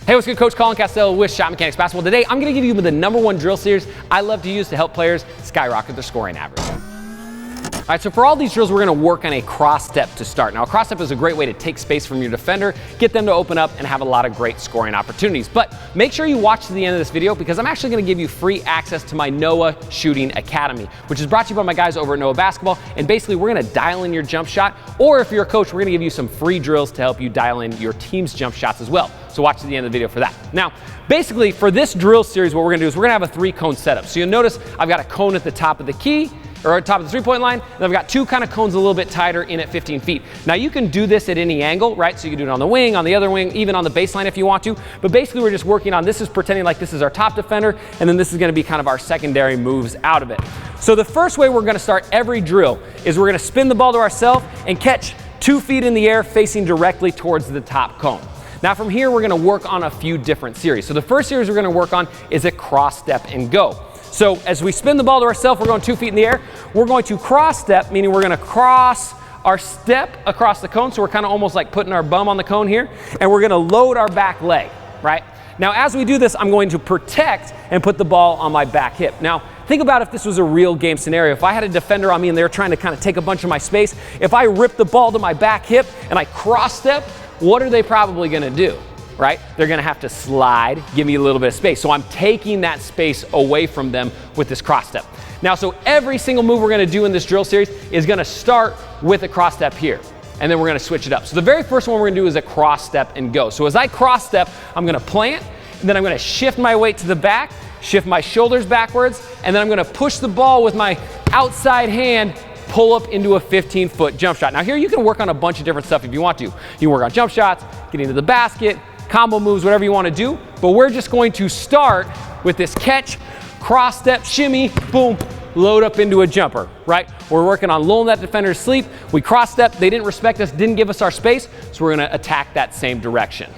Hey, what's good? Coach Colin Castello with ShotMechanics Basketball. Today, I'm going to give you the #1 drill series I love to use to help players skyrocket their scoring average. All right, so for all these drills, we're going to work on a cross step to start. Now, a cross step is a great way to take space from your defender, get them to open up, and have a lot of great scoring opportunities. But make sure you watch to the end of this video because I'm actually going to give you free access to my Noah Shooting Academy, which is brought to you by my guys over at Noah Basketball. And basically, we're going to dial in your jump shot, or if you're a coach, we're going to give you some free drills to help you dial in your team's jump shots as well. So watch to the end of the video for that. Now, basically, for this drill series, what we're going to do is we're going to have a 3-cone setup. So you'll notice I've got a cone at the top of the key, or at top of the 3-point line, and I've got 2 kind of cones a little bit tighter in at 15 feet. Now you can do this at any angle, right? So you can do it on the wing, on the other wing, even on the baseline if you want to. But basically we're just working on, this is pretending like this is our top defender, and then this is gonna be kind of our secondary moves out of it. So the first way we're gonna start every drill is we're gonna spin the ball to ourselves and catch 2 feet in the air facing directly towards the top cone. Now from here, we're gonna work on a few different series. So the first series we're gonna work on is a cross step and go. So as we spin the ball to ourselves, we're going 2 feet in the air. We're going to cross step, meaning we're gonna cross our step across the cone. So we're kind of almost like putting our bum on the cone here. And we're gonna load our back leg, right? Now as we do this, I'm going to protect and put the ball on my back hip. Now think about if this was a real game scenario. If I had a defender on me and they're trying to kind of take a bunch of my space, if I rip the ball to my back hip and I cross step, what are they probably gonna do? Right? They're gonna have to slide, give me a little bit of space. So I'm taking that space away from them with this cross step. Now, so every single move we're gonna do in this drill series is gonna start with a cross step here, and then we're gonna switch it up. So the very first one we're gonna do is a cross step and go. So as I cross step, I'm gonna plant, and then I'm gonna shift my weight to the back, shift my shoulders backwards, and then I'm gonna push the ball with my outside hand, pull up into a 15-foot jump shot. Now here you can work on a bunch of different stuff if you want to. You can work on jump shots, getting to the basket, combo moves, whatever you want to do, but we're just going to start with this catch, cross step, shimmy, boom, load up into a jumper, right? We're working on lulling that defender to sleep. We cross step, they didn't respect us, didn't give us our space, so we're going to attack that same direction.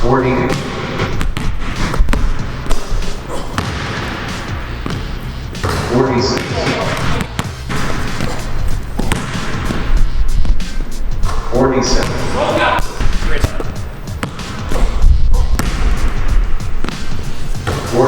40. 46. 47. All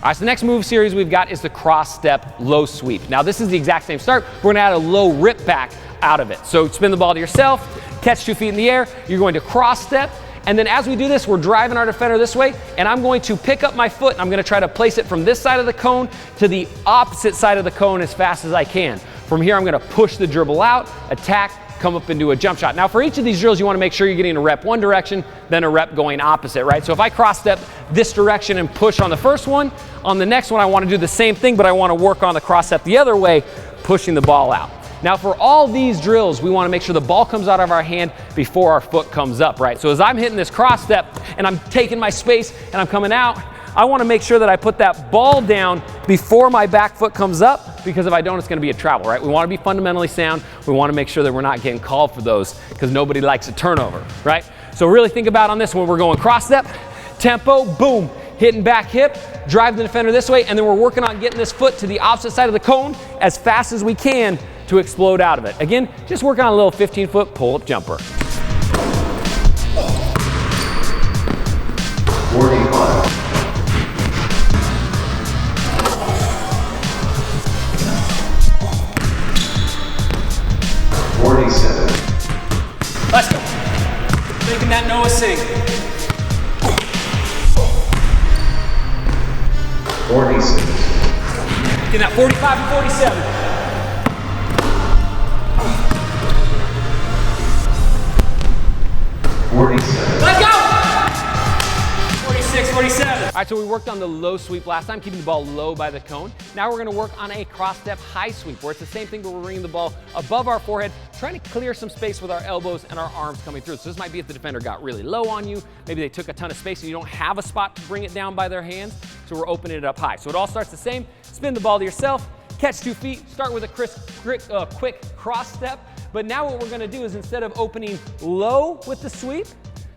right, so the next move series we've got is the cross step low sweep. Now this is the exact same start. We're gonna add a low rip back out of it. So spin the ball to yourself, catch 2 feet in the air. You're going to cross step. And then as we do this, we're driving our defender this way, and I'm going to pick up my foot, and I'm gonna try to place it from this side of the cone to the opposite side of the cone as fast as I can. From here, I'm gonna push the dribble out, attack, come up into a jump shot. Now for each of these drills, you wanna make sure you're getting a rep one direction, then a rep going opposite, right? So if I cross step this direction and push on the first one, on the next one, I wanna do the same thing, but I wanna work on the cross step the other way, pushing the ball out. Now for all these drills, we wanna make sure the ball comes out of our hand before our foot comes up, right? So as I'm hitting this cross step and I'm taking my space and I'm coming out, I wanna make sure that I put that ball down before my back foot comes up, because if I don't, it's gonna be a travel, right? We wanna be fundamentally sound. We wanna make sure that we're not getting called for those because nobody likes a turnover, right? So really think about on this one, we're going cross step, tempo, boom, hitting back hip, drive the defender this way, and then we're working on getting this foot to the opposite side of the cone as fast as we can to explode out of it. Again, just working on a little 15-foot pull-up jumper. 45. 47. Let's go. Making that Noah sing. 46. Getting that 45 and 47. 47. Let's go! 46, 47. All right, so we worked on the low sweep last time, keeping the ball low by the cone. Now we're gonna work on a cross step high sweep, where it's the same thing, but we're bringing the ball above our forehead, trying to clear some space with our elbows and our arms coming through. So this might be if the defender got really low on you, maybe they took a ton of space and you don't have a spot to bring it down by their hands, so we're opening it up high. So it all starts the same, spin the ball to yourself, catch 2 feet, start with a quick cross step. But now what we're gonna do is instead of opening low with the sweep,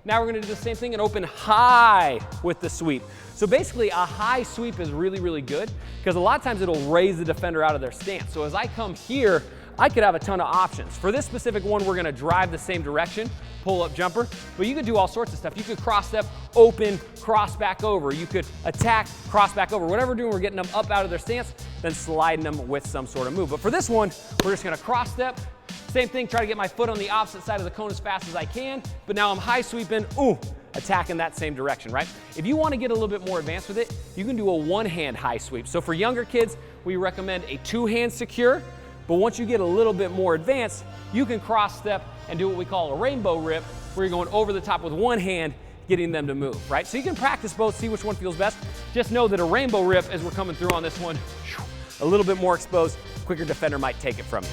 now we're gonna do the same thing and open high with the sweep. So basically a high sweep is really, really good because a lot of times it'll raise the defender out of their stance. So as I come here, I could have a ton of options. For this specific one, we're gonna drive the same direction, pull-up jumper, but you could do all sorts of stuff. You could cross step, open, cross back over. You could attack, cross back over. Whatever we're doing, we're getting them up out of their stance, then sliding them with some sort of move. But for this one, we're just gonna cross step, same thing, try to get my foot on the opposite side of the cone as fast as I can, but now I'm high sweeping, attacking that same direction, right? If you wanna get a little bit more advanced with it, you can do a one-hand high sweep. So for younger kids, we recommend a two-hand secure, but once you get a little bit more advanced, you can cross step and do what we call a rainbow rip, where you're going over the top with one hand, getting them to move, right? So you can practice both, see which one feels best. Just know that a rainbow rip, as we're coming through on this one, a little bit more exposed, quicker defender might take it from you.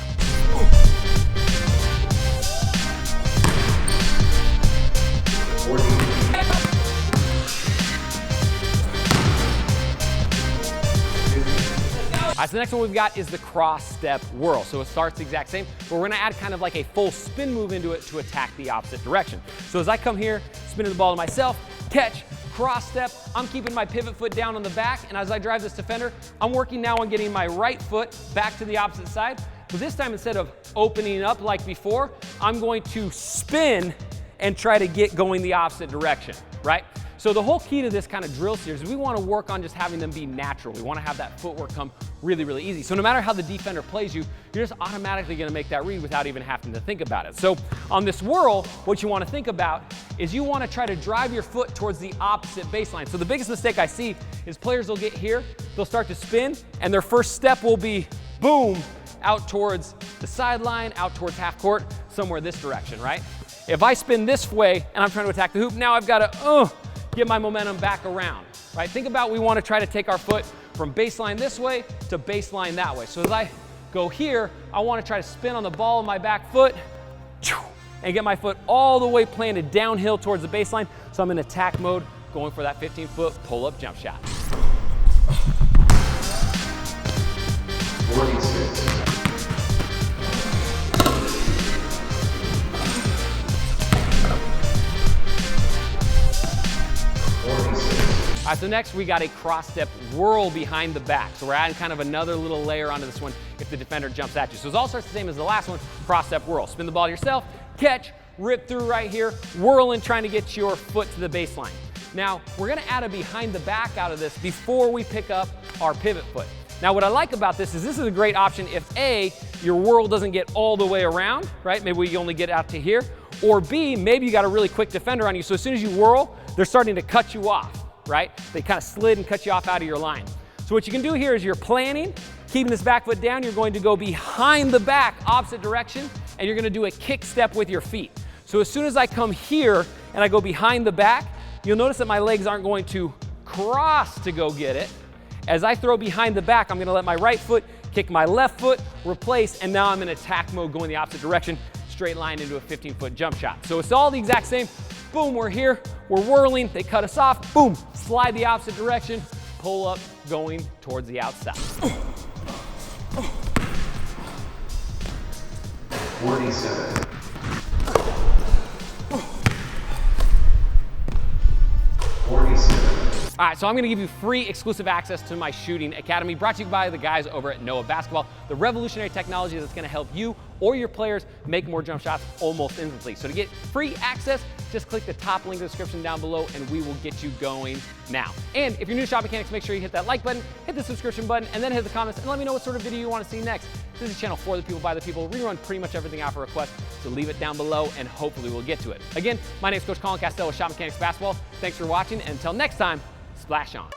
All right, so the next one we've got is the cross step whirl. So it starts the exact same, but we're gonna add kind of like a full spin move into it to attack the opposite direction. So as I come here, spinning the ball to myself, catch, cross step, I'm keeping my pivot foot down on the back, and as I drive this defender, I'm working now on getting my right foot back to the opposite side. But this time, instead of opening up like before, I'm going to spin and try to get going the opposite direction, right? So the whole key to this kind of drill series is we want to work on just having them be natural. We want to have that footwork come really, really easy. So no matter how the defender plays you, you're just automatically going to make that read without even having to think about it. So on this whirl, what you want to think about is you want to try to drive your foot towards the opposite baseline. So the biggest mistake I see is players will get here, they'll start to spin, and their first step will be boom, out towards the sideline, out towards half court, somewhere this direction, right? If I spin this way and I'm trying to attack the hoop, now I've got to get my momentum back around, right? Think about, we want to try to take our foot from baseline this way to baseline that way. So as I go here, I want to try to spin on the ball of my back foot and get my foot all the way planted downhill towards the baseline. So I'm in attack mode, going for that 15-foot pull-up jump shot. 46. All right, so next we got a cross step whirl behind the back. So we're adding kind of another little layer onto this one if the defender jumps at you. So it all starts the same as the last one, cross step whirl. Spin the ball to yourself, catch, rip through right here, whirling, trying to get your foot to the baseline. Now, we're gonna add a behind the back out of this before we pick up our pivot foot. Now, what I like about this is a great option if A, your whirl doesn't get all the way around, right? Maybe you only get out to here. Or B, maybe you got a really quick defender on you, so as soon as you whirl, they're starting to cut you off, right? They kind of slid and cut you off out of your line. So what you can do here is you're planning, keeping this back foot down, you're going to go behind the back, opposite direction, and you're gonna do a kick step with your feet. So as soon as I come here and I go behind the back, you'll notice that my legs aren't going to cross to go get it. As I throw behind the back, I'm gonna let my right foot kick my left foot, replace, and now I'm in attack mode going the opposite direction, straight line into a 15-foot jump shot. So it's all the exact same. Boom, we're here, we're whirling, they cut us off, boom, slide the opposite direction, pull up, going towards the outside. 47. All right, so I'm gonna give you free exclusive access to my shooting academy, brought to you by the guys over at Noah Basketball, the revolutionary technology that's gonna help you or your players make more jump shots almost instantly. So to get free access, just click the top link in the description down below and we will get you going now. And if you're new to ShotMechanics, make sure you hit that like button, hit the subscription button, and then hit the comments and let me know what sort of video you wanna see next. This is a channel for the people, by the people. We run pretty much everything out for request, so leave it down below and hopefully we'll get to it. Again, my name is Coach Colin Castell with ShotMechanics Basketball. Thanks for watching, and until next time, splash on.